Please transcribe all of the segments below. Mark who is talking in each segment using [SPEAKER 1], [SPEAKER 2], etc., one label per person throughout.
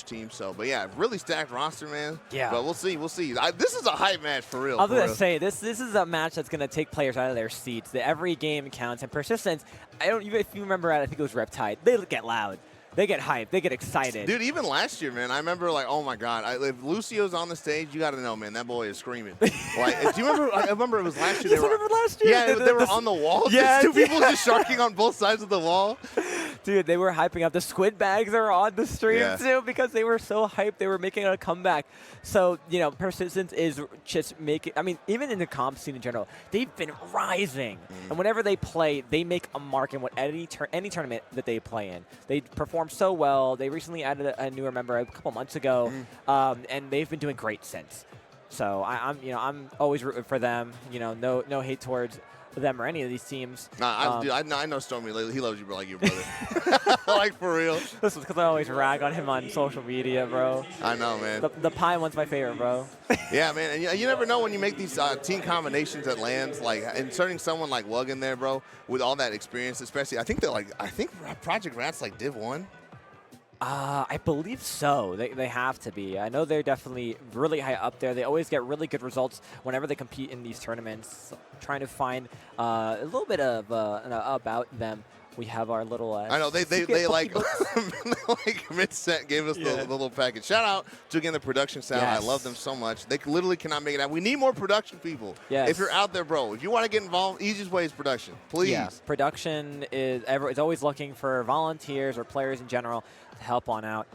[SPEAKER 1] team. So, but yeah, really stacked roster, man.
[SPEAKER 2] Yeah.
[SPEAKER 1] But we'll see. We'll see. This is a hype match for real.
[SPEAKER 2] I was going to say, this is a match that's going to take players out of their seats. That every game counts. And Persistence, if you remember, I think it was Riptide, they get loud. They get hyped. They get excited.
[SPEAKER 1] Dude, even last year, man, I remember, like, oh, my God. If Lucio's on the stage, you got to know, man, that boy is screaming. Like, do you remember? I remember it was last year.
[SPEAKER 2] Last year?
[SPEAKER 1] Yeah, they were on the wall.
[SPEAKER 2] Yeah,
[SPEAKER 1] Two people just sharking on both sides of the wall.
[SPEAKER 2] Dude, they were hyping up. The squid bags are on the stream, too, because they were so hyped. They were making a comeback. So, you know, Persistence is just making, I mean, even in the comp scene in general, they've been rising. And whenever they play, they make a mark in any tournament that they play in. They perform so well. They recently added a newer member a couple months ago, and they've been doing great since. So I'm always rooting for them. You know, no hate towards them or any of these teams.
[SPEAKER 1] Nah, I know Stormy. He loves you like your brother. Like, for real.
[SPEAKER 2] This is because I always rag on him on social media, bro.
[SPEAKER 1] I know, man.
[SPEAKER 2] The pie one's my favorite, bro.
[SPEAKER 1] Yeah, man. And you never know when you make these team combinations at lands, like inserting someone like Wug in there, bro, with all that experience, especially. I think Project Rat's like Div 1.
[SPEAKER 2] I believe so. They have to be. I know they're definitely really high up there. They always get really good results whenever they compete in these tournaments. Trying to find a little bit of about them. We have our little.
[SPEAKER 1] I know they like Mid-Set gave us the little package. Shout out to again the production side.
[SPEAKER 2] Yes.
[SPEAKER 1] I love them so much. They literally cannot make it out. We need more production people.
[SPEAKER 2] Yes.
[SPEAKER 1] If you're out there, bro, if you want to get involved, easiest way is production. Please.
[SPEAKER 2] Yeah. Production is always looking for volunteers or players in general to help on out.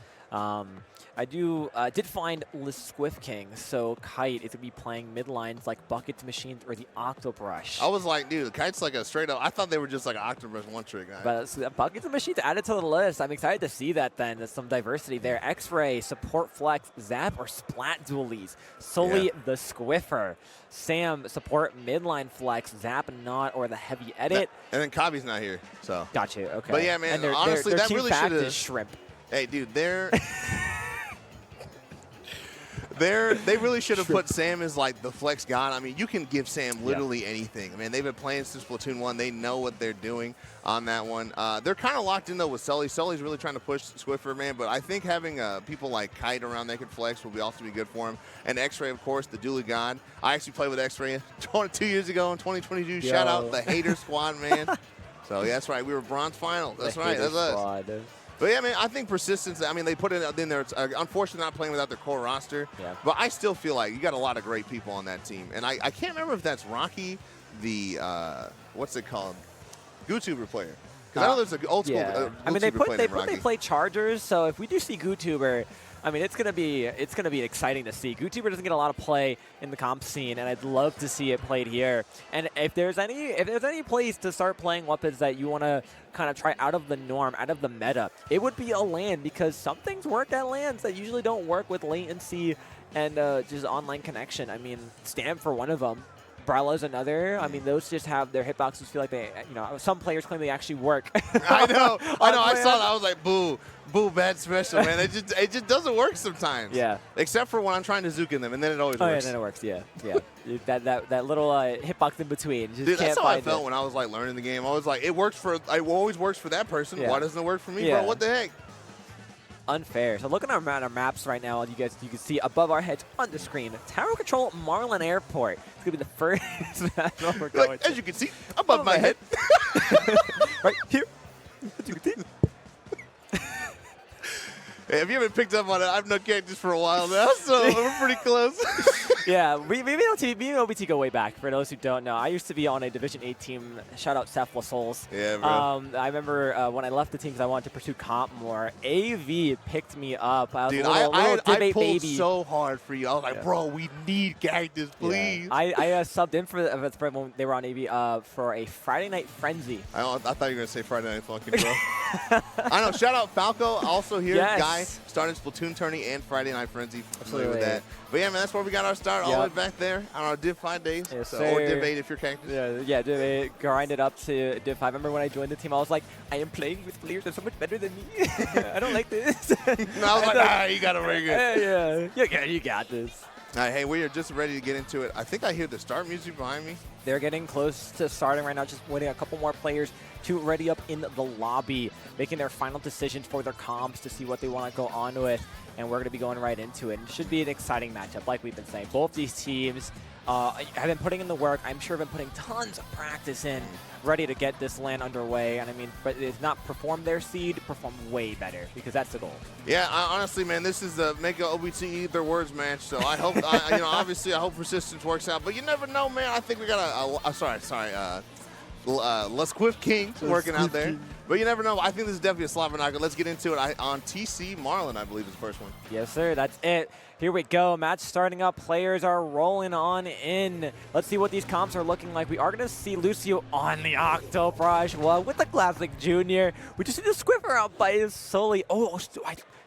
[SPEAKER 2] I did find Squiff King, so Kite is going to be playing mid lines like Buckets Machines or the Octobrush.
[SPEAKER 1] I was like, dude, Kite's like a straight up. I thought they were just like an Octobrush one-trick guy.
[SPEAKER 2] But Buckets and Machines added to the list. I'm excited to see that then. There's some diversity there. X-Ray, Support Flex, Zap, or Splat Dualies. Solely the Squiffer. Sam, Support Midline Flex, Zap, Not, or the Heavy Edit.
[SPEAKER 1] And then Kabi's not here, so.
[SPEAKER 2] Got you, okay.
[SPEAKER 1] But yeah, man,
[SPEAKER 2] and
[SPEAKER 1] honestly,
[SPEAKER 2] their
[SPEAKER 1] that
[SPEAKER 2] team
[SPEAKER 1] really
[SPEAKER 2] fact
[SPEAKER 1] should have.
[SPEAKER 2] is Shrimp.
[SPEAKER 1] Hey, dude, they really should have put Sam as like the flex god. I mean, you can give Sam literally anything. I mean, they've been playing since Splatoon 1. They know what they're doing on that one. They're kind of locked in, though, with Sully. Sully's really trying to push Swiffer, man. But I think having people like Kite around that can flex will also be good for him. And X-Ray, of course, the dually god. I actually played with X-Ray 2 years ago in 2022. Yo. Shout out the Hater Squad, man. So, yeah, that's right. We were bronze final. That's right. That's us. But, yeah, man, I think Persistence, I mean, they put it in there. It's unfortunately not playing without their core roster. Yeah. But I still feel like you got a lot of great people on that team. And I can't remember if that's Rocky, the, what's it called, GooTuber player. Because I know there's an old school
[SPEAKER 2] I mean, they play Chargers, so if we do see GooTuber, I mean, it's gonna be exciting to see. GooTuber doesn't get a lot of play in the comp scene, and I'd love to see it played here. And if there's any place to start playing weapons that you want to kind of try out of the norm, out of the meta, it would be a LAN, because some things work at LANs that usually don't work with latency and just online connection. I mean, Stamp for one of them. Brella's another. I mean, those just have their hitboxes feel like they, you know, some players claim they actually work.
[SPEAKER 1] I know. I saw that. I was like, boo, bad special, man. It just doesn't work sometimes. Yeah. Except for when I'm trying to zook in them, and then it always works.
[SPEAKER 2] Oh, yeah, then it works. Yeah. that little hitbox in between. Just
[SPEAKER 1] dude, that's how I felt when I was like learning the game. I was like, it always works for that person. Yeah. Why doesn't it work for me, bro? What the heck?
[SPEAKER 2] Unfair. So looking at our maps right now, you can see above our heads on the screen, Tower Control Marlin Airport. It's going to be the first national we're going to.
[SPEAKER 1] As you can see, above my head.
[SPEAKER 2] Right here. As you can see.
[SPEAKER 1] Hey, if you haven't picked up on it, I've known characters for a while now, so we're pretty close.
[SPEAKER 2] Yeah, me and OBT go way back. For those who don't know, I used to be on a Division 8 team. Shout out Cephalus Souls.
[SPEAKER 1] Yeah, bro.
[SPEAKER 2] I remember when I left the team because I wanted to pursue comp more. AV picked me up. I was
[SPEAKER 1] dude,
[SPEAKER 2] a little
[SPEAKER 1] I pulled
[SPEAKER 2] baby.
[SPEAKER 1] so hard for you. I was like, bro, we need characters, please.
[SPEAKER 2] Yeah. I subbed in for when they were on AV for a Friday Night Frenzy.
[SPEAKER 1] I thought you were going to say Friday Night Funkin', bro. I know. Shout out Falco, also here. Guy started Splatoon tourney and Friday Night Frenzy. Familiar with that. But yeah, man, that's where we got our start, all the way back there on our Div 5 days.
[SPEAKER 2] Yes,
[SPEAKER 1] or Div 8 if you're cactus.
[SPEAKER 2] Yeah, Div 8, grinded up to Div 5. I remember when I joined the team, I was like, I am playing with players that are so much better than me. I don't like this.
[SPEAKER 1] No, I was like, you got to bring it.
[SPEAKER 2] Yeah, you got this.
[SPEAKER 1] Hey, we are just ready to get into it. I think I hear the start music behind me.
[SPEAKER 2] They're getting close to starting right now, just waiting a couple more players to ready up in the lobby, making their final decisions for their comps to see what they want to go on with, and we're going to be going right into it. It should be an exciting matchup, like we've been saying. Both these teams have been putting in the work. I'm sure have been putting tons of practice in, ready to get this LAN underway. And I mean, but if not perform their seed, perform way better, because that's the goal.
[SPEAKER 1] Yeah, honestly, man, this is the make a OBT their words match. So I hope, obviously, I hope Persistence works out. But you never know, man. I think we got Squiff King working out there. But you never know. I think this is definitely a Slavanaka. Let's get into it. On TC Marlin, I believe, is the first one.
[SPEAKER 2] Yes, sir. That's it. Here we go. Match starting up. Players are rolling on in. Let's see what these comps are looking like. We are going to see Lucio on the Octobrush. Well, with the Classic Junior. We just see the Squiffer out by Sully. Oh,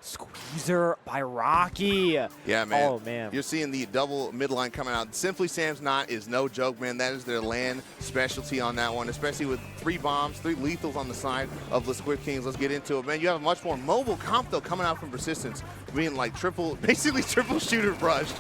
[SPEAKER 2] Squeezer by Rocky.
[SPEAKER 1] Yeah, man.
[SPEAKER 2] Oh, man.
[SPEAKER 1] You're seeing the double midline coming out. Simply Sam's Knot is no joke, man. That is their LAN specialty on that one, especially with 3 bombs, 3 lethals on the side of the Squiff Kings. Let's get into it, man. You have a much more mobile comp, though, coming out from Persistence, being like basically triple shooter brushed.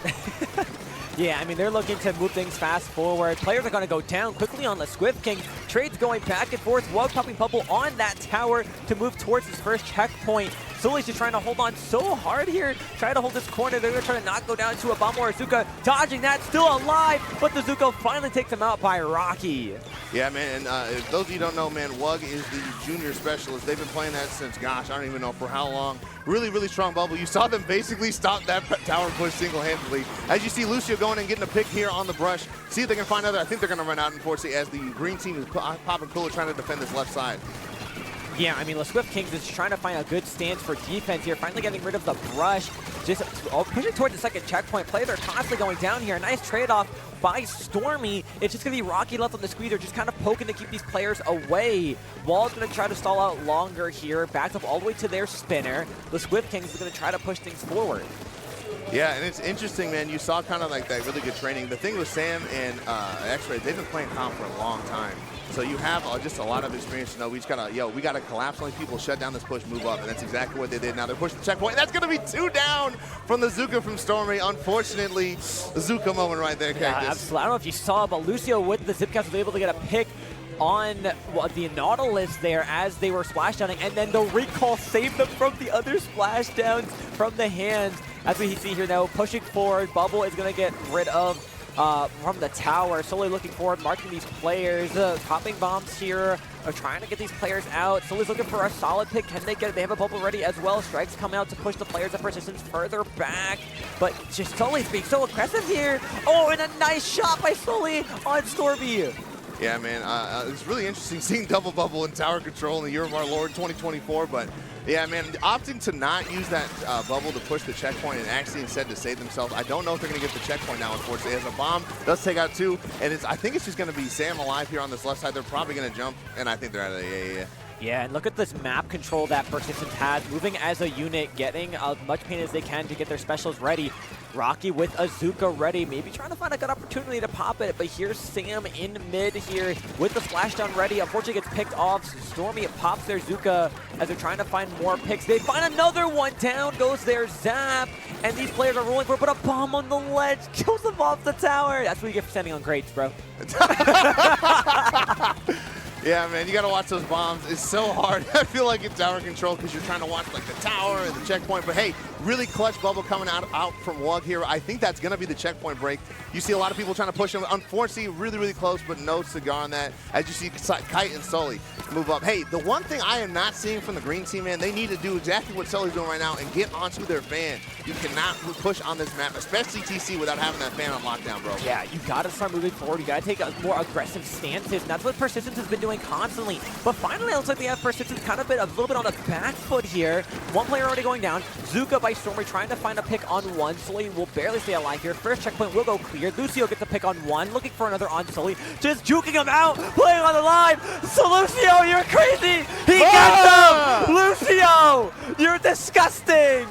[SPEAKER 2] Yeah, I mean, they're looking to move things fast forward. Players are going to go down quickly on the Squiff King. Trades going back and forth. Wug popping bubble on that tower to move towards his first checkpoint. Sully's just trying to hold on so hard here. Trying to hold this corner. They're going to try to not go down to a bomb or a Zuka. Dodging that, still alive, but the Zuko finally takes him out by Rocky.
[SPEAKER 1] Yeah, man, and if those of you don't know, man, Wug is the junior specialist. They've been playing that since, gosh, I don't even know for how long. Really, really strong bubble. You saw them basically stop that tower push single-handedly. As you see Lucio going and getting a pick here on the brush. See if they can find other. I think they're going to run out, unfortunately, as the green team is popping cooler trying to defend this left side.
[SPEAKER 2] Yeah, I mean, the Squiff Kings is trying to find a good stance for defense here, finally getting rid of the brush, just pushing towards the second checkpoint. Players are constantly going down here. Nice trade-off by Stormy. It's just going to be Rocky left on the squeezer, just kind of poking to keep these players away. Wall's going to try to stall out longer here, backed up all the way to their spinner. The Squiff Kings are going to try to push things forward.
[SPEAKER 1] Yeah, and it's interesting, man. You saw kind of like that really good training. The thing with Sam and X-Ray, they've been playing comp for a long time. So you have just a lot of experience to know we just we gotta collapse on these people, shut down this push, move up, and that's exactly what they did. Now they're pushing the checkpoint. That's gonna be 2 down from the Zuka from Stormy. Unfortunately, the Zuka moment right there, Cactus.
[SPEAKER 2] Yeah, absolutely. I don't know if you saw, but Lucio with the Zipcast was able to get a pick on the Nautilus there as they were splashdowning, and then the recall saved them from the other splashdowns from the hands. As we see here now, pushing forward, Bubble is going to get rid of from the tower. Slowly looking forward, marking these players, popping bombs here, trying to get these players out. Slowly's looking for a solid pick. Can they get it? They have a bubble ready as well. Strikes come out to push the players of Persistence further back, but just Slowly's being so aggressive here. Oh, and a nice shot by Slowly on Stormy.
[SPEAKER 1] Yeah, man, it's really interesting seeing double bubble and tower control in the Year of Our Lord 2024, but yeah, man, opting to not use that bubble to push the checkpoint and actually instead to save themselves. I don't know if they're going to get the checkpoint now, unfortunately. As a bomb does take out 2, and I think it's just going to be Sam alive here on this left side. They're probably going to jump, and I think they're out of the
[SPEAKER 2] Yeah, and look at this map control that Persistence has, moving as a unit, getting as much pain as they can to get their specials ready. Rocky with Azuka ready, maybe trying to find a good opportunity to pop it, but here's Sam in mid here with the splashdown ready. Unfortunately gets picked off. Stormy pops their Zuka as they're trying to find more picks. They find another one, down goes their Zap, and these players are rolling for it, but a bomb on the ledge kills them off the tower. That's what you get for standing on crates, bro.
[SPEAKER 1] Yeah, man, you got to watch those bombs. It's so hard. I feel like it's tower control because you're trying to watch like the tower and the checkpoint. But hey, really clutch bubble coming out from Wug here. I think that's going to be the checkpoint break. You see a lot of people trying to push him. Unfortunately, really, really close, but no cigar on that. As you see Kite and Sully move up. Hey, the one thing I am not seeing from the green team, man, they need to do exactly what Sully's doing right now and get onto their fan. You cannot push on this map, especially TC, without having that fan on lockdown, bro.
[SPEAKER 2] Yeah, you got to start moving forward. You got to take a more aggressive stances, and that's what Persistence has been doing constantly. But finally, it looks like they have Persistence kind of a little bit on the back foot here. One player already going down. Zuka by Stormy trying to find a pick on 1. Sully will barely stay alive here. First checkpoint will go clear. Lucio gets a pick on 1, looking for another on Sully. Just juking him out, playing on the line. So Lucio, you're crazy. He got them. Lucio, you're disgusting.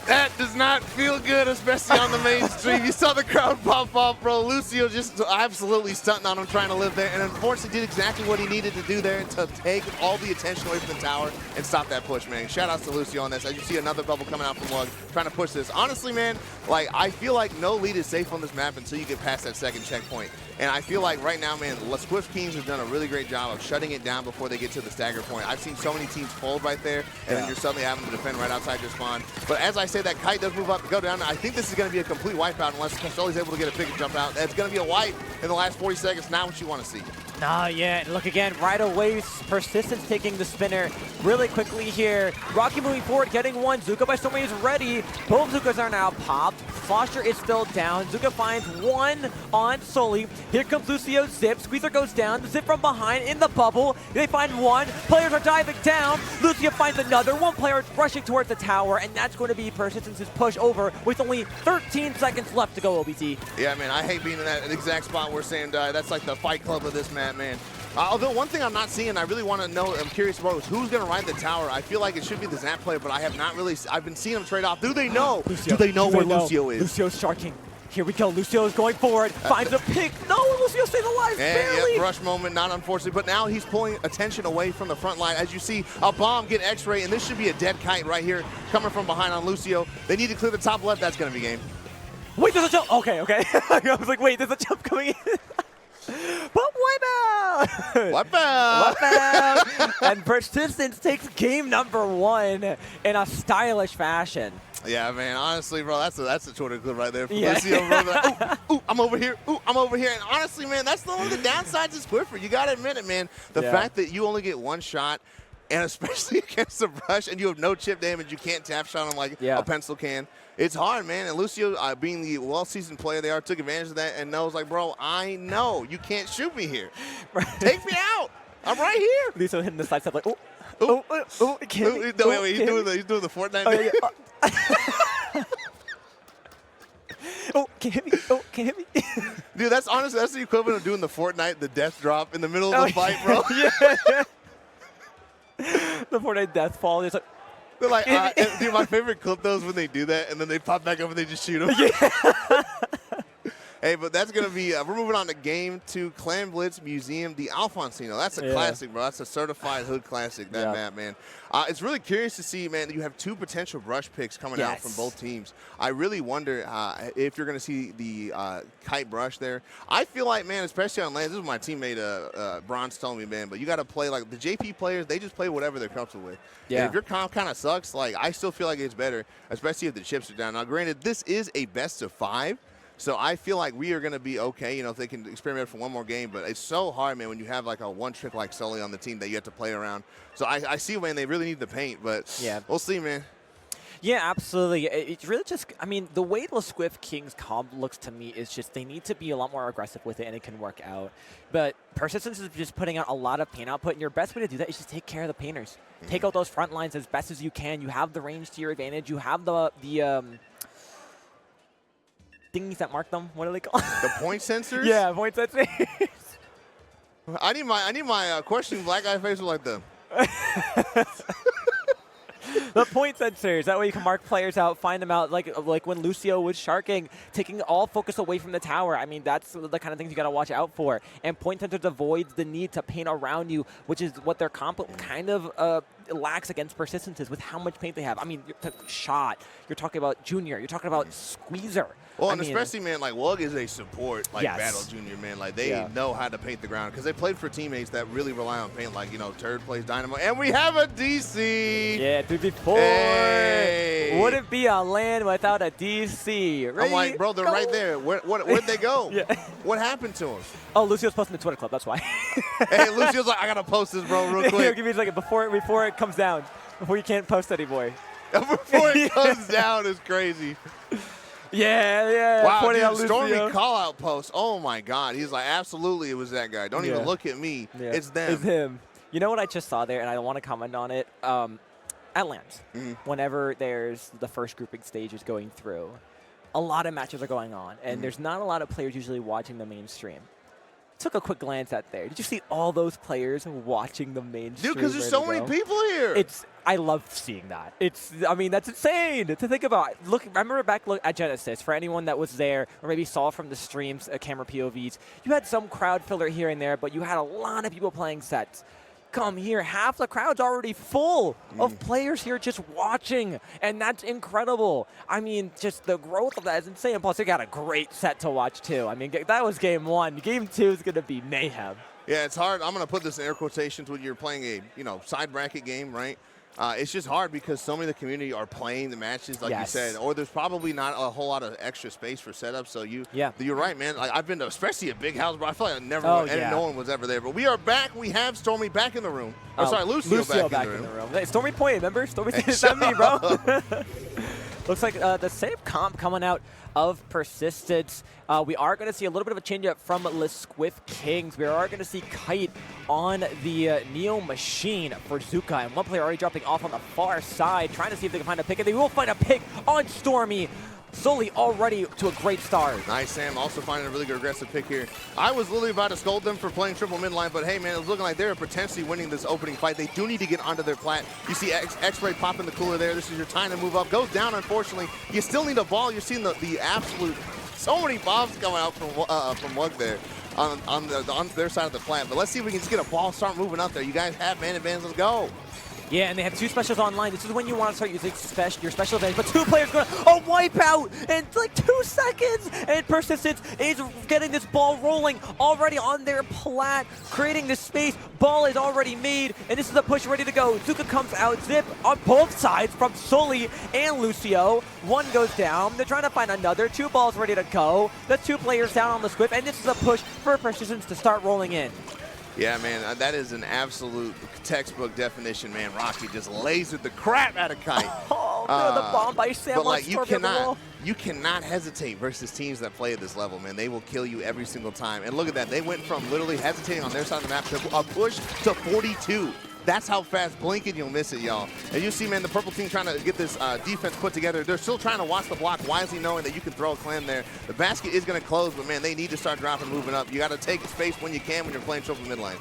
[SPEAKER 1] That does not feel good, especially on the main stream. You saw the crowd pop off, bro. Lucio just absolutely stunting on him, trying to live there, and unfortunately did exactly what he needed to do there to take all the attention away from the tower and stop that push, man. Shout outs to Lucio on this. As you see another bubble coming out from Wug, trying to push this. Honestly, man, like, I feel like no lead is safe on this map until you get past that second checkpoint. And I feel like right now, man, Squiff Kings has done a really great job of shutting it down before they get to the stagger point. I've seen so many teams fold right there, and then you're suddenly having to defend right outside your spawn. But as I say, that kite does move up to go down. I think this is going to be a complete wipeout unless Castelli's able to get a pick and jump out. It's going to be a wipe in the last 40 seconds. Not what you want to see.
[SPEAKER 2] Nah, yeah, and look again, right away, Persistence taking the spinner really quickly here. Rocky moving forward, getting one. Zuka by Stormy is ready. Both Zukas are now popped. Foster is still down. Zuka finds one on Sully. Here comes Lucio's Zip. Squeezer goes down. Zip from behind in the bubble. They find one. Players are diving down. Lucio finds another. One player rushing towards the tower, and that's going to be Persistence's push over with only 13 seconds left to go, OBT.
[SPEAKER 1] Yeah, man, I hate being in that exact spot where Sam died. That's like the fight club of this map, man. Although one thing I'm not seeing, I really want to know, I'm curious about, is who's going to ride the tower. I feel like it should be the Zap player, but I have not really, I've been seeing them trade off. Do they know?
[SPEAKER 2] Lucio.
[SPEAKER 1] Do they know where Lucio is?
[SPEAKER 2] Lucio's sharking. Here we go. Lucio is going forward. Finds a pick. No, Lucio stays alive. Barely.
[SPEAKER 1] Yeah, rush moment, not unfortunately. But now he's pulling attention away from the front line. As you see, a bomb get X-ray, and this should be a dead kite right here coming from behind on Lucio. They need to clear the top left. That's going to be game.
[SPEAKER 2] Wait, there's a jump. Okay. I was like, wait, there's a jump coming in. But wipe out!
[SPEAKER 1] Wipe out!
[SPEAKER 2] Wipe out! And Persistence takes game number 1 in a stylish fashion.
[SPEAKER 1] Yeah, man. Honestly, bro, that's a Twitter clip right there. For Lucio, bro. Like, ooh, I'm over here. Ooh, I'm over here. And honestly, man, that's one of the downsides of Squiffer. You got to admit it, man. The fact that you only get one shot, and especially against the brush, and you have no chip damage, you can't tap shot him like a pencil can. It's hard, man. And Lucio, being the well-seasoned player they are, took advantage of that and knows, like, bro, I know you can't shoot me here. Take me out. I'm right here.
[SPEAKER 2] Lucio hitting the side step like, oh,
[SPEAKER 1] he's doing the Fortnite.
[SPEAKER 2] Oh, can't hit me. Oh, can't hit me.
[SPEAKER 1] Dude, that's honestly, that's the equivalent of doing the Fortnite, the death drop in the middle of the fight, bro.
[SPEAKER 2] The Fortnite death fall. It's like,
[SPEAKER 1] they're like, dude, my favorite clip though is when they do that and then they pop back up and they just shoot him. Hey, but that's going to be, we're moving on to game 2, Clan Blitz Museum, the Alfonsino. That's a classic, bro. That's a certified hood classic, that map, man. It's really curious to see, man, that you have 2 potential brush picks coming out from both teams. I really wonder if you're going to see the kite brush there. I feel like, man, especially on lands, this is my teammate Bronze told me, man, but you got to play, like, the JP players, they just play whatever they're comfortable with. Yeah. And if your comp kind of sucks, like, I still feel like it's better, especially if the chips are down. Now, granted, this is a best of 5. So I feel like we are going to be okay, you know, if they can experiment for one more game. But it's so hard, man, when you have like a one trick like Sully on the team that you have to play around. So I see, man, they really need the paint, but we'll see, man.
[SPEAKER 2] Yeah, absolutely. It's really just, I mean, the way the Squiff Kings comp looks to me is just they need to be a lot more aggressive with it, and it can work out. But Persistence is just putting out a lot of paint output, and your best way to do that is just take care of the painters. Take out those front lines as best as you can. You have the range to your advantage. You have the thingies that mark them. What are they called?
[SPEAKER 1] The point sensors?
[SPEAKER 2] Yeah, point sensors.
[SPEAKER 1] I need my question black guy face like the
[SPEAKER 2] the point sensors. That way you can mark players out, find them out, like when Lucio was sharking, taking all focus away from the tower. I mean, that's the kind of things you got to watch out for. And point sensors avoids the need to paint around you, which is what their comp kind of lacks against Persistences with how much paint they have. I mean, Shot, you're talking about Junior, you're talking about Squeezer.
[SPEAKER 1] Well, and especially, man, like, Wug is a support, like, battle junior, man. Like, they know how to paint the ground because they played for teammates that really rely on paint, like, you know, Turd plays Dynamo. And we have a DC!
[SPEAKER 2] Yeah, 3v4.
[SPEAKER 1] Hey.
[SPEAKER 2] Would it be on land without a DC?
[SPEAKER 1] I'm like, bro, they're right there. Where'd they go? What happened to them?
[SPEAKER 2] Oh, Lucio's posting the Twitter club, that's why.
[SPEAKER 1] Hey, Lucio's like, I got to post this, bro, real quick.
[SPEAKER 2] Give me a second before it comes down, before you can't post anymore.
[SPEAKER 1] Before it comes down is crazy.
[SPEAKER 2] Yeah.
[SPEAKER 1] Wow, dude, Stormy call-out post. Oh, my God. He's like, absolutely, it was that guy. Don't even look at me. Yeah. It's them.
[SPEAKER 2] It's him. You know what I just saw there, and I don't want to comment on it? At lands, whenever there's the first grouping stages going through, a lot of matches are going on, and there's not a lot of players usually watching the mainstream. took a quick glance at there. Did you see all those players watching the main stream?
[SPEAKER 1] Dude, because there's so many people here.
[SPEAKER 2] I love seeing that. I mean, that's insane to think about. Remember back at Genesis, for anyone that was there or maybe saw from the streams, camera POVs, you had some crowd filler here and there, but you had a lot of people playing sets. Come here, half the crowd's already full of players here just watching, and that's incredible. I mean, just the growth of that is insane. Plus, they got a great set to watch, too. I mean, that was game 1. Game 2 is going to be mayhem.
[SPEAKER 1] Yeah, it's hard. I'm going to put this in air quotations when you're playing a, side bracket game, right? It's just hard because so many of the community are playing the matches, like you said, or there's probably not a whole lot of extra space for setup. So you're right, man. Like, I've been to especially a big house, but I feel like no one was ever there. But we are back. We have Stormy back in the room. Lucio back in the room.
[SPEAKER 2] Hey, Stormy pointed, remember? Stormy said me, bro. Looks like the same comp coming out of Persistence. We are going to see a little bit of a change up from the Squiff Kings. We are going to see Kite on the Neo Machine for Zuka. And one player already dropping off on the far side, trying to see if they can find a pick. And they will find a pick on Stormy. Sully already to a great start.
[SPEAKER 1] Nice, Sam. Also finding a really good aggressive pick here. I was literally about to scold them for playing triple midline, but hey, man, it was looking like they were potentially winning this opening fight. They do need to get onto their plat. You see X-Ray popping the cooler there. This is your time to move up. Goes down, unfortunately. You still need a ball. You're seeing the absolute, so many bombs coming out from Wug there on their side of the plat. But let's see if we can just get a ball, start moving up there. You guys have man advantage. Let's go.
[SPEAKER 2] Yeah, and they have 2 specials online. This is when you want to start using your special advantage. But 2 players going a wipeout in like 2 seconds. And Persistence is getting this ball rolling already on their plat, creating this space. Ball is already made, and this is a push ready to go. Zuka comes out, Zip on both sides from Sully and Lucio. 1 goes down. They're trying to find another. 2 balls ready to go. That's 2 players down on the Squiff, and this is a push for Persistence to start rolling in.
[SPEAKER 1] Yeah, man, that is an absolute textbook definition, man. Rocky just lasered the crap out of Kite.
[SPEAKER 2] Oh, no, the bomb by Sam.
[SPEAKER 1] But like, you cannot hesitate versus teams that play at this level, man. They will kill you every single time. And look at that. They went from literally hesitating on their side of the map to a push to 42. That's how fast. Blink and you'll miss it, y'all. And you see, man, the purple team trying to get this defense put together. They're still trying to watch the block wisely, knowing that you can throw a clam there. The basket is going to close, but, man, they need to start dropping, moving up. You got to take space when you can when you're playing triple midline.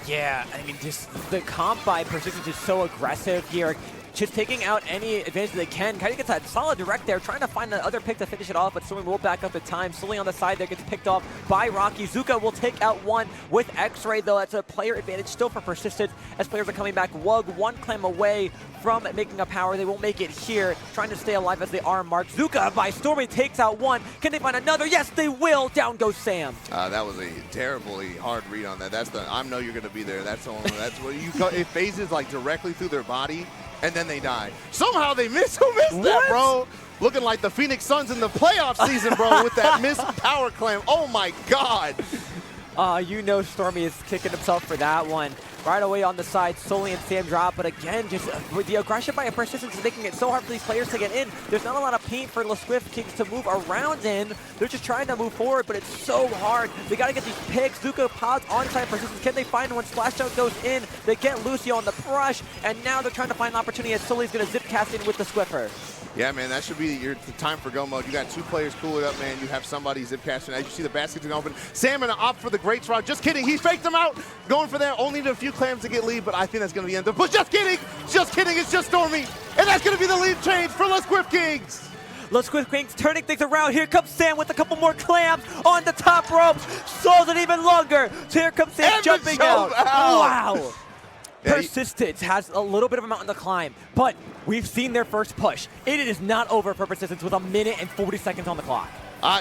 [SPEAKER 2] Yeah, I mean, just the comp by Persistence is so aggressive here. Just taking out any advantage they can. Kind of gets that solid direct there, trying to find the other pick to finish it off, but Stormy will back up the time. Sully on the side there gets picked off by Rocky. Zuka will take out 1 with X-Ray, though. That's a player advantage still for Persistence as players are coming back. Wug 1 clam away from making a power. They won't make it here, trying to stay alive as they are marked. Zuka by Stormy takes out 1. Can they find another? Yes, they will. Down goes Sam.
[SPEAKER 1] That was a terribly hard read on that. That's the I know you're going to be there. That's the one. That's what you it phases like directly through their body. And then they die. Somehow they missed. Who missed that, bro? Looking like the Phoenix Suns in the playoff season, bro, with that missed power clam. Oh, my God.
[SPEAKER 2] You know Stormy is kicking himself for that one. Right away on the side, Sully and Sam drop, but again, just with the aggression by a Persistence is making it so hard for these players to get in. There's not a lot of paint for the Squiff Kings to move around in. They're just trying to move forward, but it's so hard. They got to get these picks. Zuka pods onside Persistence. Can they find one? Splashdown goes in. They get Lucio on the brush, and now they're trying to find an opportunity as Sully's going to zip cast in with the Squiffer.
[SPEAKER 1] Yeah, man, that should be the time for go mode. You got 2 players cooling up, man. You have somebody zip casting. As you see the basket's going to open. Sam in an opt for the great rod. Just kidding. He faked them out. Going for that. Only needed a few clams to get lead, but I think that's going to be the end of it. But just kidding. Just kidding. It's just Stormy. And that's going to be the lead change for the Squiff Kings.
[SPEAKER 2] The Squiff Kings turning things around. Here comes Sam with a couple more clams on the top ropes. Slows it even longer. So here comes Sam jumping out. Wow. Persistence has a little bit of a mountain to climb, but we've seen their first push. It is not over for Persistence with 1 minute and 40 seconds on the clock.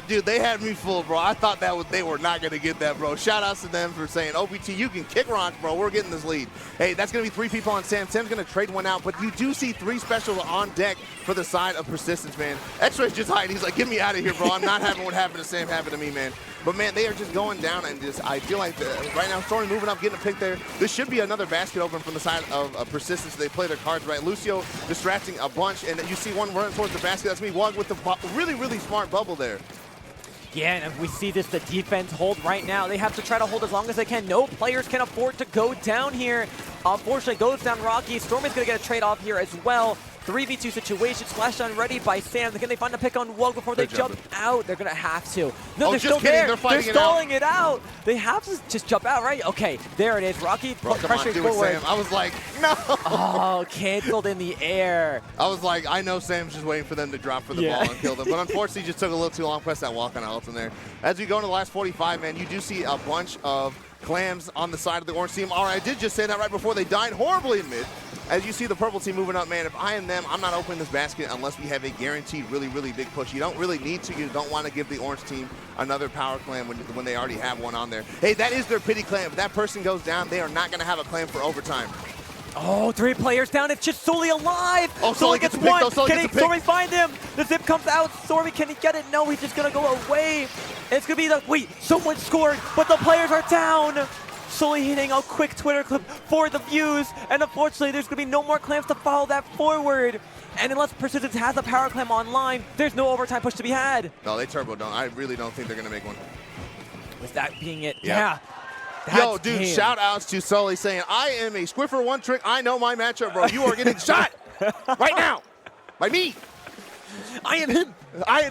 [SPEAKER 1] Dude, they had me fooled, bro. I thought they were not going to get that, bro. Shout outs to them for saying, OPT, you can kick rocks, bro. We're getting this lead. Hey, that's going to be 3 people on Sam. Sam's going to trade 1 out, but you do see 3 specials on deck for the side of Persistence, man. X-Ray's just hiding. He's like, get me out of here, bro. I'm not having what happened to Sam happen to me, man. But, man, they are just going down, and just I feel like right now, Stormy moving up, getting a pick there. This should be another basket open from the side of Persistence. They play their cards right. Lucio distracting a bunch, and you see 1 running towards the basket. That's me, Wug with the really, really smart bubble there.
[SPEAKER 2] Yeah, and if we see this, the defense hold right now. They have to try to hold as long as they can. No players can afford to go down here. Unfortunately, goes down Rocky. Stormy's going to get a trade off here as well. 3v2 situation. Splashdown ready by Sam. Can they find a pick on Woke before they jump out? They're going to have to. No, they're still there. They're stalling it out. They have to just jump out, right? Okay, there it is. Rocky pressuring forward.
[SPEAKER 1] Sam. I was like, no.
[SPEAKER 2] Oh, canceled in the air.
[SPEAKER 1] I was like, I know Sam's just waiting for them to drop for the ball and kill them. But unfortunately, just took a little too long. Press that walk on ult in there. As we go into the last 45, man, you do see a bunch of clams on the side of the orange team. All right, I did just say that right before they died horribly in mid. As you see the purple team moving up, man, if I am them, I'm not opening this basket unless we have a guaranteed really, really big push. You don't really need to. You don't want to give the orange team another power clam when they already have one on there. Hey, that is their pity clam. If that person goes down, they are not going to have a clam for overtime.
[SPEAKER 2] Oh, 3 players down. It's just Sully alive.
[SPEAKER 1] Oh, Sully gets one.
[SPEAKER 2] Can Stormy find him? The zip comes out. Stormy, can he get it? No, he's just going to go away. And it's going to be the, wait, someone scored, but the players are down. Sully hitting a quick Twitter clip for the views, and unfortunately, there's going to be no more clams to follow that forward. And unless Persistence has a power clam online, there's no overtime push to be had.
[SPEAKER 1] No, they turbo don't. I really don't think they're going to make one.
[SPEAKER 2] Was that being it? Yeah.
[SPEAKER 1] Yo, dude, shout outs to Sully saying, I am a Squiffer one trick. I know my matchup, bro. You are getting shot right now by me.
[SPEAKER 2] I am him.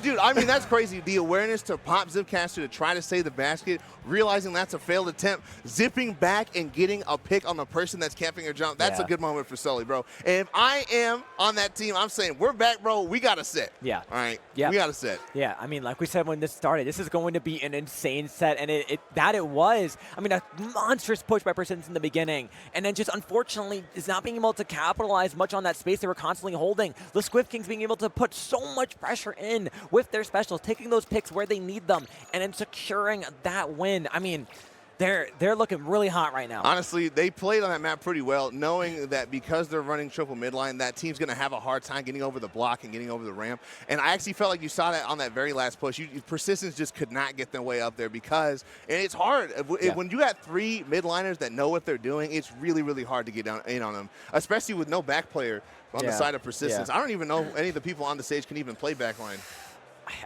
[SPEAKER 1] Dude, I mean, that's crazy. The awareness to pop Zipcaster to try to save the basket, realizing that's a failed attempt, zipping back and getting a pick on the person that's camping or jump. That's a good moment for Sully, bro. And if I am on that team, I'm saying, we're back, bro. We got to set.
[SPEAKER 2] Yeah.
[SPEAKER 1] All right?
[SPEAKER 2] Yeah.
[SPEAKER 1] We got to set.
[SPEAKER 2] Yeah, I mean, like we said when this started, this is going to be an insane set, and it was. I mean, a monstrous push by Persistence in the beginning, and then just unfortunately is not being able to capitalize much on that space they were constantly holding. The Squiff Kings being able to put so much pressure in with their specials, taking those picks where they need them, and then securing that win. I mean, they're looking really hot right now.
[SPEAKER 1] Honestly, they played on that map pretty well, knowing that because they're running triple midline, that team's going to have a hard time getting over the block and getting over the ramp. And I actually felt like you saw that on that very last push. Persistence just could not get their way up there because, and it's hard. When you got 3 midliners that know what they're doing, it's really, really hard to get down in on them, especially with no back player on the side of Persistence. I don't even know any of the people on the stage can even play backline.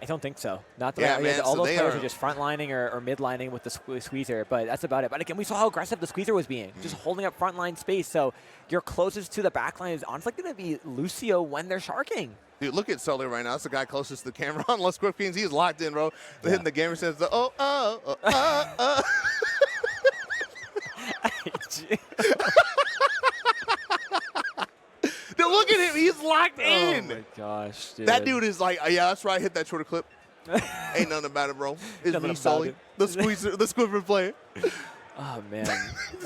[SPEAKER 2] I don't think so. Not the man. All those players are just frontlining or midlining with the squeezer, but that's about it. But again, we saw how aggressive the squeezer was being, just holding up frontline space. So your closest to the backline is honestly going to be Lucio when they're sharking.
[SPEAKER 1] Dude, look at Sully right now. That's the guy closest to the camera. Unless Squiff Kings, he's locked in, bro. They're hitting the gamer says, Dude, look at him. He's locked in.
[SPEAKER 2] Oh, my gosh, dude.
[SPEAKER 1] That dude is like, yeah, that's right. Hit that Twitter clip. Ain't nothing about it, bro. It's me, Sully, the Squiffer player.
[SPEAKER 2] Oh, man.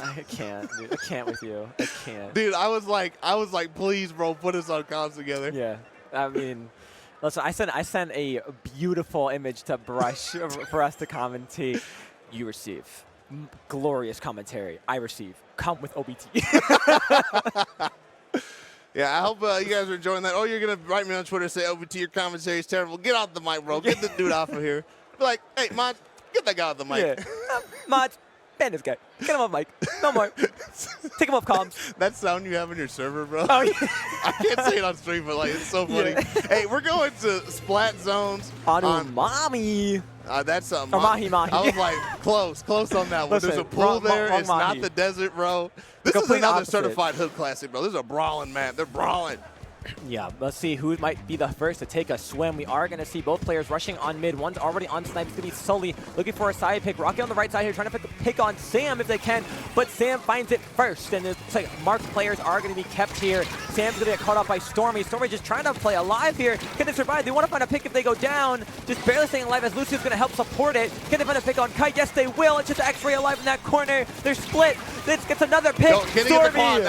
[SPEAKER 2] I can't, dude. I can't with you. I can't.
[SPEAKER 1] Dude, I was like, please, bro, put us on comms together.
[SPEAKER 2] Yeah. I mean, listen, I sent a beautiful image to Brush for us to commentate. You receive glorious commentary. I receive. Come with OBT.
[SPEAKER 1] Yeah, I hope you guys are enjoying that. Oh, you're going to write me on Twitter and say, OBT, your commentary is terrible. Get off the mic, bro. Get the dude off of here. Be like, hey, Mod, get that guy off the mic.
[SPEAKER 2] Yeah. Mod, ban this guy. Get him off mic. No more. Take him off comms.
[SPEAKER 1] That sound you have in your server, bro.
[SPEAKER 2] Oh, yeah.
[SPEAKER 1] I can't say it on stream, but like it's so funny. Yeah. Hey, we're going to Splat Zones.
[SPEAKER 2] On Mommy.
[SPEAKER 1] That's something.
[SPEAKER 2] Or Mahi Mahi.
[SPEAKER 1] I was like, close on that one.
[SPEAKER 2] Listen,
[SPEAKER 1] there's a pool there. It's
[SPEAKER 2] Mahi.
[SPEAKER 1] not the desert, bro. This is another certified hood classic, bro. This is a brawling map. They're brawling.
[SPEAKER 2] Yeah, let's see who might be the first to take a swim. We are going to see both players rushing on mid. One's already on snipe. It's going to be Sully looking for a side pick. Rocky on the right side here trying to pick on Sam if they can, but Sam finds it first. And it's like Mark's players are going to be kept here. Sam's going to get caught up by Stormy. Stormy just trying to play alive here. Can they survive? They want to find a pick if they go down. Just barely staying alive as Lucio's going to help support it. Can they find a pick on Kite? Yes, they will. It's just X-Ray alive in that corner. They're split. This gets another pick. Stormy.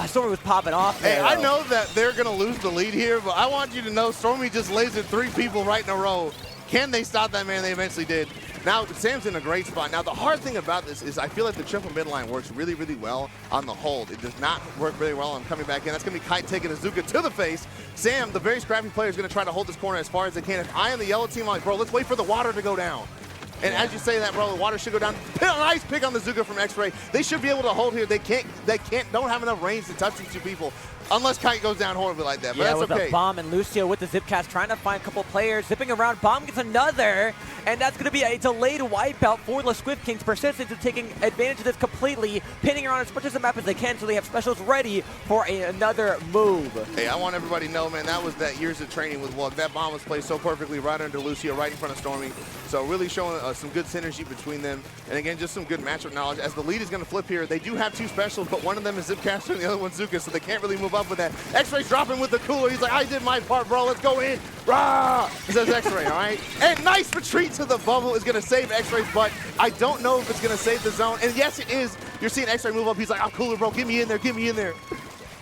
[SPEAKER 2] Stormy was popping off there.
[SPEAKER 1] Hey, I know that they're going to lose the lead here, but I want you to know Stormy just lasered 3 people right in a row. Can they stop that, man? They eventually did. Now, Sam's in a great spot. Now, the hard thing about this is I feel like the triple midline works really, really well on the hold. It does not work very well on coming back in. That's going to be Kite taking Azuka to the face. Sam, the very scrappy player, is going to try to hold this corner as far as they can. If I am the yellow team, I'm like, bro, let's wait for the water to go down. And as you say that, bro, the water should go down. Nice pick on the Zuka from X-Ray. They should be able to hold here. They don't have enough range to touch these 2 people. Unless Kite goes down horribly like that, but
[SPEAKER 2] yeah,
[SPEAKER 1] that's
[SPEAKER 2] with
[SPEAKER 1] okay.
[SPEAKER 2] the bomb, and Lucio with the zip cast trying to find a couple players, zipping around. Bomb gets another, and that's going to be a delayed wipeout for the Squiff Kings. Persistence is taking advantage of this completely, pinning around as much of the map as they can, so they have specials ready for another move.
[SPEAKER 1] Hey, I want everybody to know, man, that was that years of training with Wug. That bomb was placed so perfectly right under Lucio, right in front of Stormy. So really showing some good synergy between them. And again, just some good matchup knowledge. As the lead is going to flip here, they do have 2 specials, but one of them is Zipcaster and the other one's Zuka, so they can't really move up with that. X-Ray's dropping with the cooler. He's like, I did my part, bro. Let's go in. Rah! Says X-Ray, all right? And nice retreat to the bubble is going to save X-Ray's butt. I don't know if it's going to save the zone. And yes, it is. You're seeing X-Ray move up. He's like, I'm cooler, bro. Get me in there. Get me in there.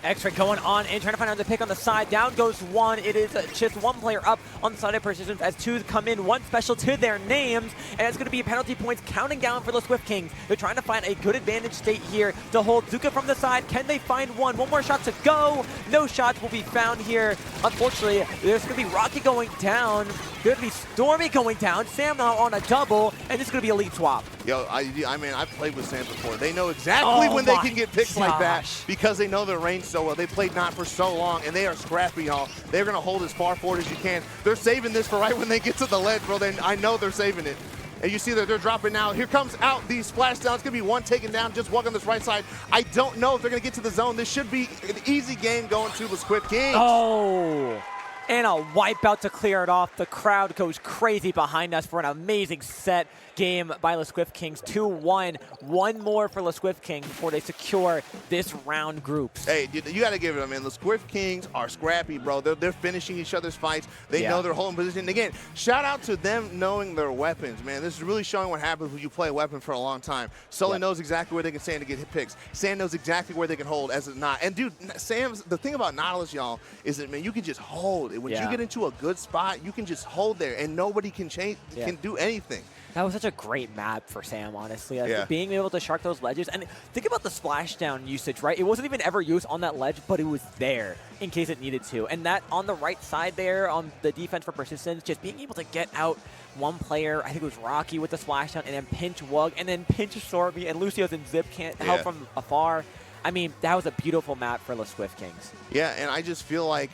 [SPEAKER 2] X-Ray going on in, trying to find another pick on the side. Down goes one. It is just one player up on the side of Persistence as 2 come in, 1 special to their names, and it's going to be penalty points counting down for the Squiff Kings. They're trying to find a good advantage state here to hold Zuka from the side. Can they find one? One more shot to go. No shots will be found here. Unfortunately, there's going to be Rocky going down. There's going to be Stormy going down. Sam now on a double, and this is going to be a lead swap.
[SPEAKER 1] Yo, I mean, I've played with Sam before. They know exactly when they can get picks like that because they know their range so well. They played not for so long, and they are scrappy, y'all. They're going to hold as far forward as you can. They're saving this for right when they get to the ledge, bro. I know they're saving it. And you see that they're dropping now. Here comes out the splash down. It's going to be one taken down, just walk on this right side. I don't know if they're going to get to the zone. This should be an easy game going to the Squiff Kings.
[SPEAKER 2] Oh. And a wipeout to clear it off. The crowd goes crazy behind us for an amazing set game by the Squiff Kings. 2-1. One more for the Squiff Kings before they secure this round groups.
[SPEAKER 1] Hey, you got to give it up, man. The Squiff Kings are scrappy, bro. They're finishing each other's fights. They know they're holding position. Again, shout out to them knowing their weapons, man. This is really showing what happens when you play a weapon for a long time. Sully knows exactly where they can stand to get hit picks. Sam knows exactly where they can hold as a not. And, dude, the thing about Nautilus, y'all, is that, man, you can just hold. When you get into a good spot, you can just hold there, and nobody can change, can do anything.
[SPEAKER 2] That was such a great map for Sam, honestly. Being able to shark those ledges. And think about the splashdown usage, right? It wasn't even ever used on that ledge, but it was there in case it needed to. And that on the right side there, on the defense for Persistence, just being able to get out one player, I think it was Rocky with the splashdown, and then pinch Wug, and then pinch Sorby, and Lucio's and Zip can't help from afar. I mean, that was a beautiful map for the Squiff Kings.
[SPEAKER 1] Yeah, and I just feel like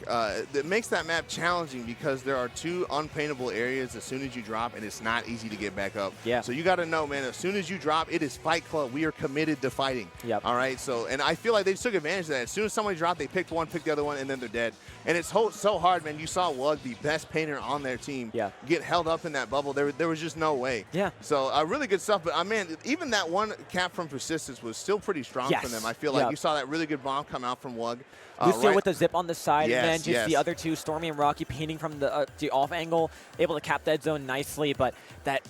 [SPEAKER 1] it makes that map challenging because there are 2 unpaintable areas as soon as you drop, and it's not easy to get back up.
[SPEAKER 2] Yeah.
[SPEAKER 1] So you got to know, man, as soon as you drop, it is Fight Club. We are committed to fighting.
[SPEAKER 2] Yep.
[SPEAKER 1] All right? So, and I feel like they took advantage of that. As soon as somebody dropped, they picked one, picked the other one, and then they're dead. And it's so hard, man. You saw Wug, the best painter on their team, get held up in that bubble. There was just no way.
[SPEAKER 2] Yeah.
[SPEAKER 1] So, really good stuff. But, man, even that one cap from Persistence was still pretty strong from them. I feel like you saw that really good bomb come out from Wug.
[SPEAKER 2] Lucio with the zip on the side, and then just the other 2, Stormy and Rocky, painting from the off angle, able to cap that zone nicely. But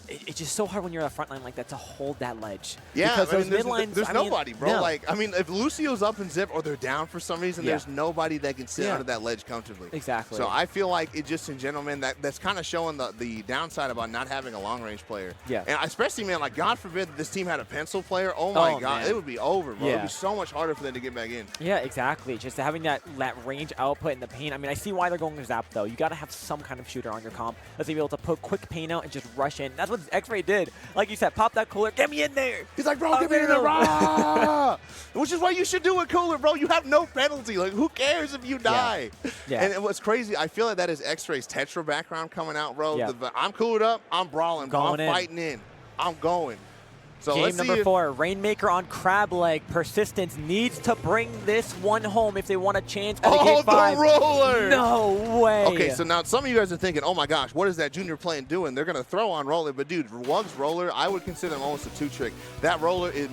[SPEAKER 2] it's just so hard when you're on the front line like that to hold that ledge.
[SPEAKER 1] Yeah,
[SPEAKER 2] because those mid lines,
[SPEAKER 1] there's nobody, bro. Like, I mean, if Lucio's up in zip or they're down for some reason, there's nobody that can sit under that ledge comfortably.
[SPEAKER 2] Exactly.
[SPEAKER 1] So I feel like it just in general, man, that's kind of showing the downside about not having a long range player. Yeah. And especially, man, like God forbid this team had a pencil player. Oh my God, it would be over, bro. It'd be so much harder for them to get back in.
[SPEAKER 2] Yeah, exactly. Just having that range output in the paint. I mean, I see why they're going to Zap, though. You got to have some kind of shooter on your comp that's able to put quick paint out and just rush in. That's what X-Ray did. Like you said, pop that cooler, get me in there.
[SPEAKER 1] He's like, bro, get me in there, rah! Which is what you should do with cooler, bro. You have no penalty. Like, who cares if you die? Yeah. And what's crazy, I feel like that is X-Ray's Tetra background coming out, bro. Yeah. I'm coolered up, I'm brawling, bro. I'm fighting in. I'm going. So
[SPEAKER 2] game number 4, Rainmaker on Crab Leg. Persistence needs to bring this one home if they want a chance at a game 5.
[SPEAKER 1] The roller!
[SPEAKER 2] No way!
[SPEAKER 1] Okay, so now some of you guys are thinking, oh my gosh, what is that junior playing doing? They're going to throw on roller. But dude, Wug's roller, I would consider him almost a 2-trick. That roller is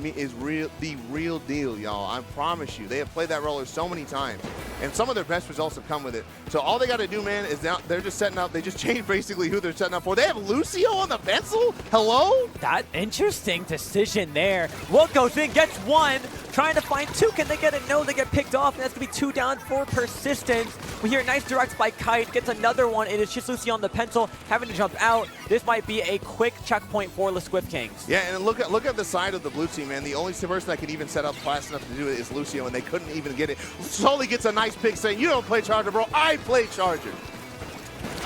[SPEAKER 1] the real deal, y'all. I promise you. They have played that roller so many times. And some of their best results have come with it. So all they got to do, man, is now they're just setting up. They just changed basically who they're setting up for. They have Lucio on the pencil? Hello?
[SPEAKER 2] That's interesting decision there. Wug goes in, gets 1, trying to find 2. Can they get it? No, they get picked off, and that's going to be 2 down for Persistence. We hear nice directs by Kite, gets another one. It is just Lucio on the pencil, having to jump out. This might be a quick checkpoint for the Squiff Kings.
[SPEAKER 1] Yeah, and look at the side of the blue team, man. The only person that could even set up fast enough to do it is Lucio, and they couldn't even get it. Sully gets a nice pick saying, you don't play Charger, bro. I play Charger.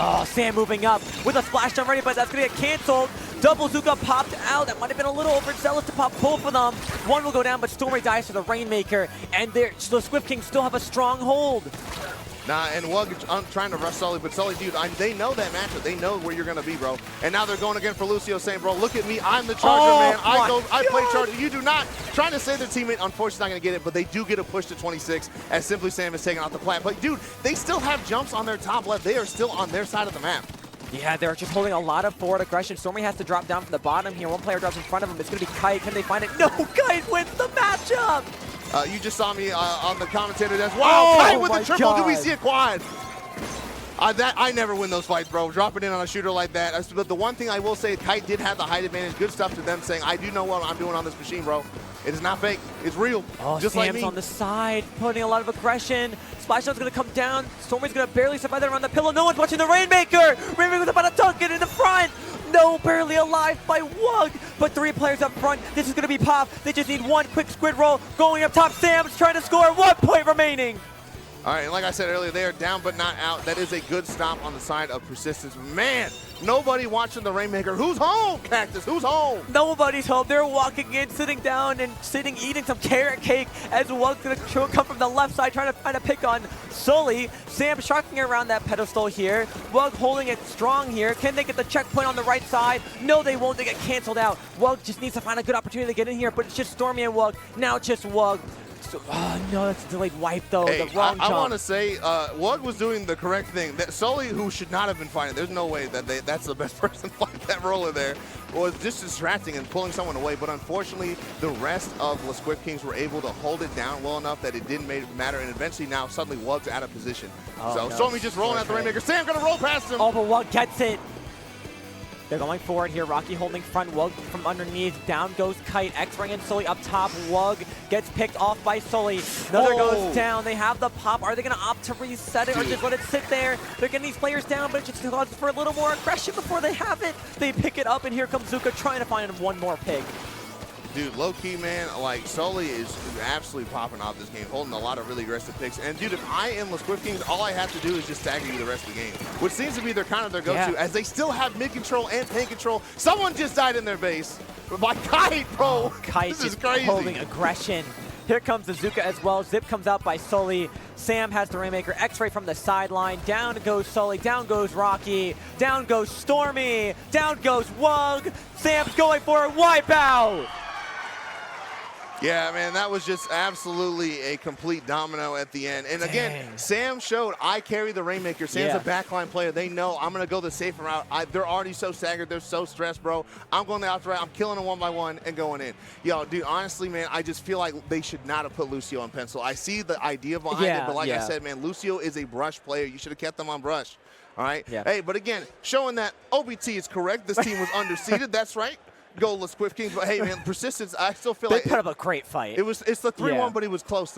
[SPEAKER 2] Oh, Sam moving up with a splashdown ready, but that's going to get canceled. Double Zuka popped out. That might have been a little overzealous to pop both of them. One will go down, but Stormy dies to the Rainmaker, and the Squiff Kings still have a strong hold.
[SPEAKER 1] Nah, and Wug trying to rush Sully, but Sully, dude, they know that matchup. They know where you're going to be, bro. And now they're going again for Lucio, saying, bro, look at me. I'm the Charger, man. I play Charger. You do not. Trying to save their teammate, unfortunately not going to get it, but they do get a push to 26 as Simply Sam is taking out the plant. But, dude, they still have jumps on their top left. They are still on their side of the map.
[SPEAKER 2] Yeah, they're just holding a lot of forward aggression. Stormy has to drop down from the bottom here. One player drops in front of him. It's going to be Kite. Can they find it? No, Kite wins the matchup.
[SPEAKER 1] You just saw me on the commentator desk. Wow, Kite with the triple. Do we see a quad? I never win those fights, bro. Dropping in on a shooter like that. But the one thing I will say, Kite did have the height advantage. Good stuff to them saying, I do know what I'm doing on this machine, bro. It is not fake. It's real.
[SPEAKER 2] Oh,
[SPEAKER 1] just
[SPEAKER 2] Sam's
[SPEAKER 1] like me.
[SPEAKER 2] on the side, putting a lot of aggression. Splashdown's going to come down. Stormy's going to barely survive that around the pillow. No one's watching the Rainmaker. Rainmaker's about to dunk it in the front. No, barely alive by Wug. But 3 players up front. This is going to be Pop. They just need one quick squid roll. Going up top, Sam's trying to score. 1 point remaining.
[SPEAKER 1] All right, and like I said earlier, they are down but not out. That is a good stop on the side of Persistence. Man, nobody watching the Rainmaker. Who's home, Cactus? Who's home?
[SPEAKER 2] Nobody's home. They're walking in, sitting down, and eating some carrot cake as Wug's going to come from the left side, trying to find a pick on Sully. Sam shocking around that pedestal here. Wug holding it strong here. Can they get the checkpoint on the right side? No, they won't. They get canceled out. Wug just needs to find a good opportunity to get in here, but it's just Stormy and Wug. Now it's just Wug. Oh, no, that's a delayed wipe, though.
[SPEAKER 1] Hey,
[SPEAKER 2] the wrong jump.
[SPEAKER 1] I want to say Wug was doing the correct thing. That Sully, who should not have been fighting, there's no way that that's the best person to fight that roller there, was just distracting and pulling someone away. But unfortunately, the rest of the Squiff Kings were able to hold it down well enough that it didn't matter. And eventually now, suddenly, Wug's out of position.
[SPEAKER 2] Oh,
[SPEAKER 1] so
[SPEAKER 2] no.
[SPEAKER 1] Stormy just rolling at the Rainmaker. Sam going to roll past him.
[SPEAKER 2] Oh, but Wug gets it. They're going forward here. Rocky holding front. Wug from underneath. Down goes Kite. X-Ray and Sully up top. Wug gets picked off by Sully. Another goes down. They have the pop. Are they going to opt to reset it or just let it sit there? They're getting these players down, but it just allows for a little more aggression before they have it. They pick it up, and here comes Zuka trying to find one more pick.
[SPEAKER 1] Dude, low-key, man, like, Sully is absolutely popping off this game, holding a lot of really aggressive picks. And, dude, if I am the Squiff Kings, all I have to do is just stagger you the rest of the game, which seems to be their kind of their go-to, as they still have mid-control and tank control. Someone just died in their base by Kite, bro.
[SPEAKER 2] Kite
[SPEAKER 1] this is
[SPEAKER 2] just
[SPEAKER 1] crazy.
[SPEAKER 2] Holding aggression. Here comes the Zuka as well. Zip comes out by Sully. Sam has the Rainmaker. X-Ray from the sideline. Down goes Sully. Down goes Rocky. Down goes Stormy. Down goes Wug. Sam's going for a wipeout.
[SPEAKER 1] Yeah, man, that was just absolutely a complete domino at the end. And again, Sam showed I carry the Rainmaker. Sam's a backline player. They know I'm going to go the safer route. They're already so staggered. They're so stressed, bro. I'm going the outright. I'm killing them 1 by 1 and going in. Yo, dude, honestly, man, I just feel like they should not have put Lucio on pencil. I see the idea behind it, but like I said, man, Lucio is a brush player. You should have kept them on brush. All right? Yeah. Hey, but again, showing that OBT is correct. This team was underseeded. That's right. Goalless Squiff Kings, but hey, man, Persistence, I still feel like
[SPEAKER 2] they put up a great fight.
[SPEAKER 1] It's the 3-1, but it was close, though.